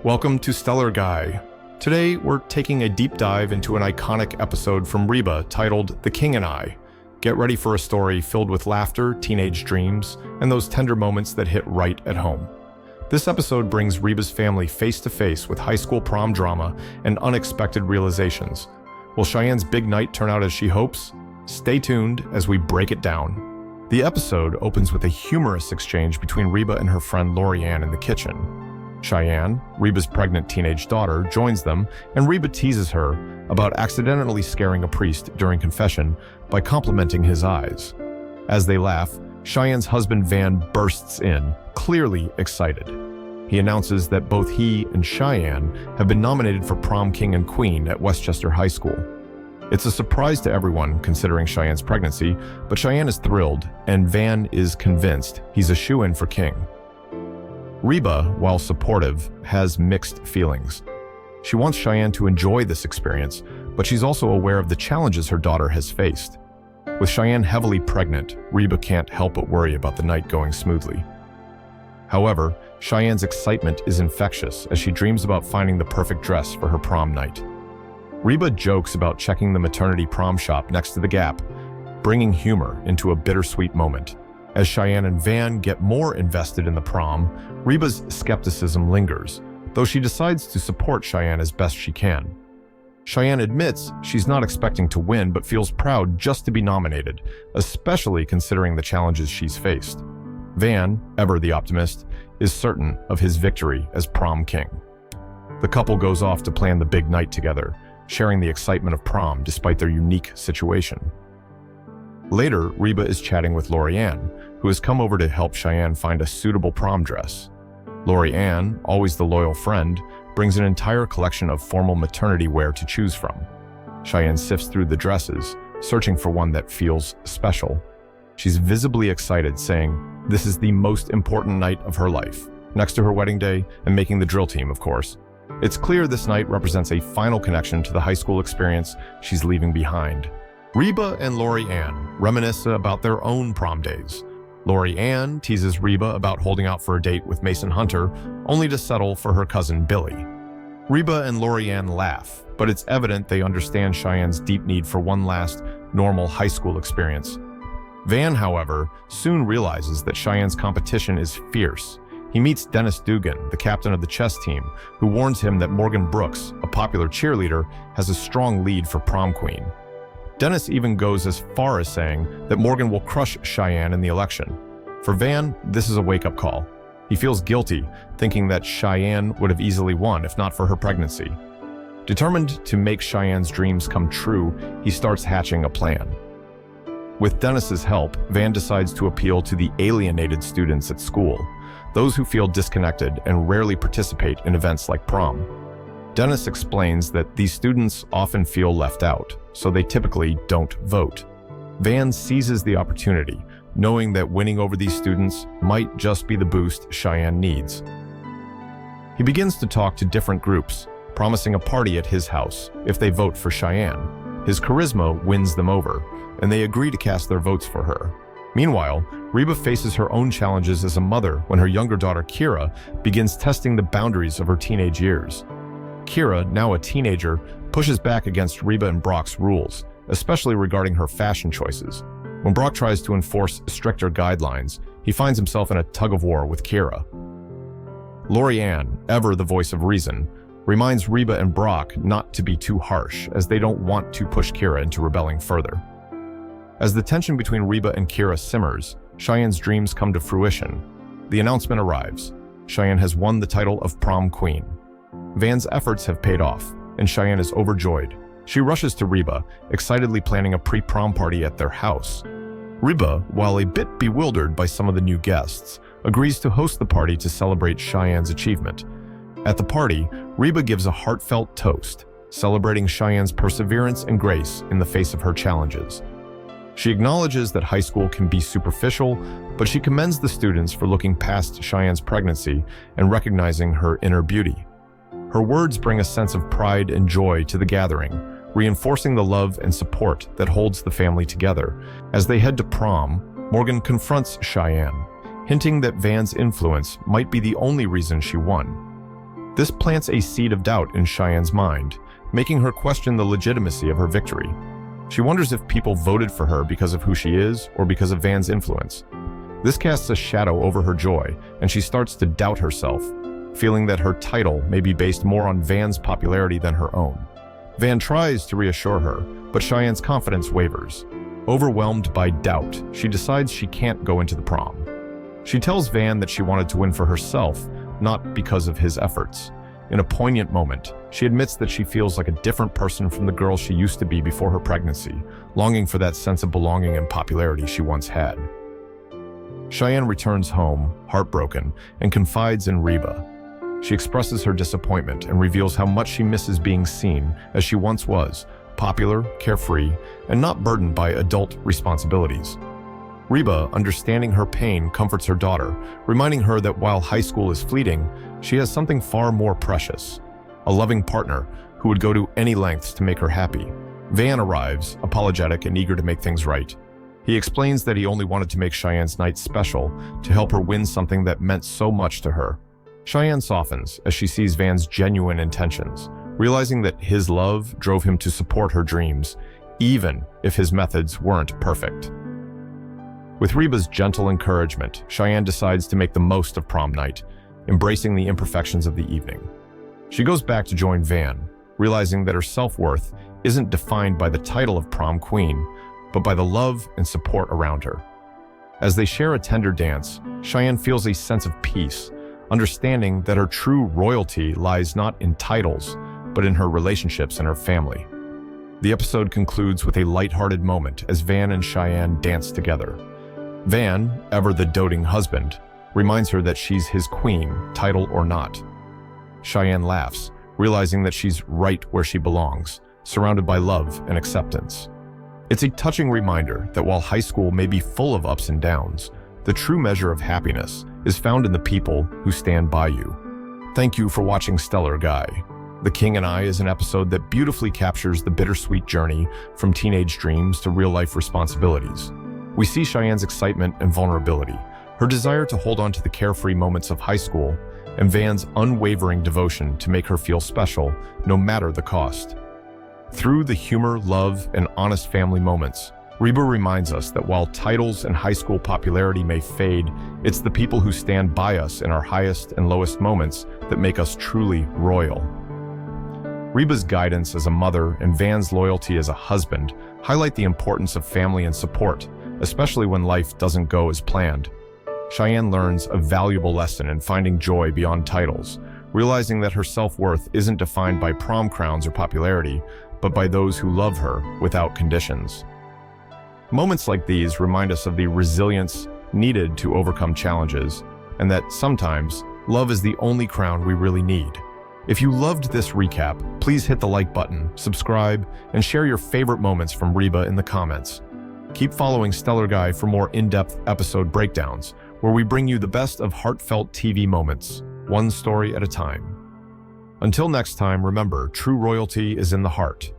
Welcome to Stellar Guy. Today, we're taking a deep dive into an iconic episode from Reba titled The King and I. Get ready for a story filled with laughter, teenage dreams, and those tender moments that hit right at home. This episode brings Reba's family face to face with high school prom drama and unexpected realizations. Will Cheyenne's big night turn out as she hopes? Stay tuned as we break it down. The episode opens with a humorous exchange between Reba and her friend Lori-Ann in the kitchen. Cheyenne, Reba's pregnant teenage daughter, joins them, and Reba teases her about accidentally scaring a priest during confession by complimenting his eyes. As they laugh, Cheyenne's husband Van bursts in, clearly excited. He announces that both he and Cheyenne have been nominated for Prom King and Queen at Westchester High School. It's a surprise to everyone considering Cheyenne's pregnancy, but Cheyenne is thrilled, and Van is convinced he's a shoo-in for King. Reba, while supportive, has mixed feelings. She wants Cheyenne to enjoy this experience, but she's also aware of the challenges her daughter has faced. With Cheyenne heavily pregnant, Reba can't help but worry about the night going smoothly. However, Cheyenne's excitement is infectious as she dreams about finding the perfect dress for her prom night. Reba jokes about checking the maternity prom shop next to the Gap, bringing humor into a bittersweet moment. As Cheyenne and Van get more invested in the prom, Reba's skepticism lingers, though she decides to support Cheyenne as best she can. Cheyenne admits she's not expecting to win but feels proud just to be nominated, especially considering the challenges she's faced. Van, ever the optimist, is certain of his victory as prom king. The couple goes off to plan the big night together, sharing the excitement of prom despite their unique situation. Later, Reba is chatting with Lori-Ann, who has come over to help Cheyenne find a suitable prom dress. Lori-Ann, always the loyal friend, brings an entire collection of formal maternity wear to choose from. Cheyenne sifts through the dresses, searching for one that feels special. She's visibly excited, saying this is the most important night of her life, next to her wedding day and making the drill team, of course. It's clear this night represents a final connection to the high school experience she's leaving behind. Reba and Lori-Ann reminisce about their own prom days. Lori-Ann teases Reba about holding out for a date with Mason Hunter, only to settle for her cousin Billy. Reba and Lori-Ann laugh, but it's evident they understand Cheyenne's deep need for one last, normal high school experience. Van, however, soon realizes that Cheyenne's competition is fierce. He meets Dennis Dugan, the captain of the chess team, who warns him that Morgan Brooks, a popular cheerleader, has a strong lead for prom queen. Dennis even goes as far as saying that Morgan will crush Cheyenne in the election. For Van, this is a wake-up call. He feels guilty, thinking that Cheyenne would have easily won if not for her pregnancy. Determined to make Cheyenne's dreams come true, he starts hatching a plan. With Dennis's help, Van decides to appeal to the alienated students at school, those who feel disconnected and rarely participate in events like prom. Dennis explains that these students often feel left out, so they typically don't vote. Van seizes the opportunity, knowing that winning over these students might just be the boost Cheyenne needs. He begins to talk to different groups, promising a party at his house if they vote for Cheyenne. His charisma wins them over, and they agree to cast their votes for her. Meanwhile, Reba faces her own challenges as a mother when her younger daughter Kyra begins testing the boundaries of her teenage years. Kyra, now a teenager, pushes back against Reba and Brock's rules, especially regarding her fashion choices. When Brock tries to enforce stricter guidelines, he finds himself in a tug-of-war with Kyra. Lori-Ann, ever the voice of reason, reminds Reba and Brock not to be too harsh, as they don't want to push Kyra into rebelling further. As the tension between Reba and Kyra simmers, Cheyenne's dreams come to fruition. The announcement arrives. Cheyenne has won the title of prom queen. Van's efforts have paid off, and Cheyenne is overjoyed. She rushes to Reba, excitedly planning a pre-prom party at their house. Reba, while a bit bewildered by some of the new guests, agrees to host the party to celebrate Cheyenne's achievement. At the party, Reba gives a heartfelt toast, celebrating Cheyenne's perseverance and grace in the face of her challenges. She acknowledges that high school can be superficial, but she commends the students for looking past Cheyenne's pregnancy and recognizing her inner beauty. Her words bring a sense of pride and joy to the gathering, reinforcing the love and support that holds the family together. As they head to prom, Morgan confronts Cheyenne, hinting that Van's influence might be the only reason she won. This plants a seed of doubt in Cheyenne's mind, making her question the legitimacy of her victory. She wonders if people voted for her because of who she is or because of Van's influence. This casts a shadow over her joy, and she starts to doubt herself, feeling that her title may be based more on Van's popularity than her own. Van tries to reassure her, but Cheyenne's confidence wavers. Overwhelmed by doubt, she decides she can't go into the prom. She tells Van that she wanted to win for herself, not because of his efforts. In a poignant moment, she admits that she feels like a different person from the girl she used to be before her pregnancy, longing for that sense of belonging and popularity she once had. Cheyenne returns home, heartbroken, and confides in Reba. She expresses her disappointment and reveals how much she misses being seen as she once was, popular, carefree, and not burdened by adult responsibilities. Reba, understanding her pain, comforts her daughter, reminding her that while high school is fleeting, she has something far more precious: a loving partner who would go to any lengths to make her happy. Van arrives, apologetic and eager to make things right. He explains that he only wanted to make Cheyenne's night special, to help her win something that meant so much to her. Cheyenne softens as she sees Van's genuine intentions, realizing that his love drove him to support her dreams, even if his methods weren't perfect. With Reba's gentle encouragement, Cheyenne decides to make the most of prom night, embracing the imperfections of the evening. She goes back to join Van, realizing that her self-worth isn't defined by the title of prom queen, but by the love and support around her. As they share a tender dance, Cheyenne feels a sense of peace, understanding that her true royalty lies not in titles, but in her relationships and her family. The episode concludes with a lighthearted moment as Van and Cheyenne dance together. Van, ever the doting husband, reminds her that she's his queen, title or not. Cheyenne laughs, realizing that she's right where she belongs, surrounded by love and acceptance. It's a touching reminder that while high school may be full of ups and downs, the true measure of happiness is found in the people who stand by you. Thank you for watching Stellar Guy. The King and I is an episode that beautifully captures the bittersweet journey from teenage dreams to real-life responsibilities. We see Cheyenne's excitement and vulnerability, her desire to hold on to the carefree moments of high school, and Van's unwavering devotion to make her feel special, no matter the cost. Through the humor, love, and honest family moments, Reba reminds us that while titles and high school popularity may fade, it's the people who stand by us in our highest and lowest moments that make us truly royal. Reba's guidance as a mother and Van's loyalty as a husband highlight the importance of family and support, especially when life doesn't go as planned. Cheyenne learns a valuable lesson in finding joy beyond titles, realizing that her self-worth isn't defined by prom crowns or popularity, but by those who love her without conditions. Moments like these remind us of the resilience needed to overcome challenges, and that sometimes love is the only crown we really need. If you loved this recap, please hit the like button, subscribe, and share your favorite moments from Reba in the comments. Keep following Stellar Guy for more in-depth episode breakdowns, where we bring you the best of heartfelt TV moments, one story at a time. Until next time, remember, true royalty is in the heart.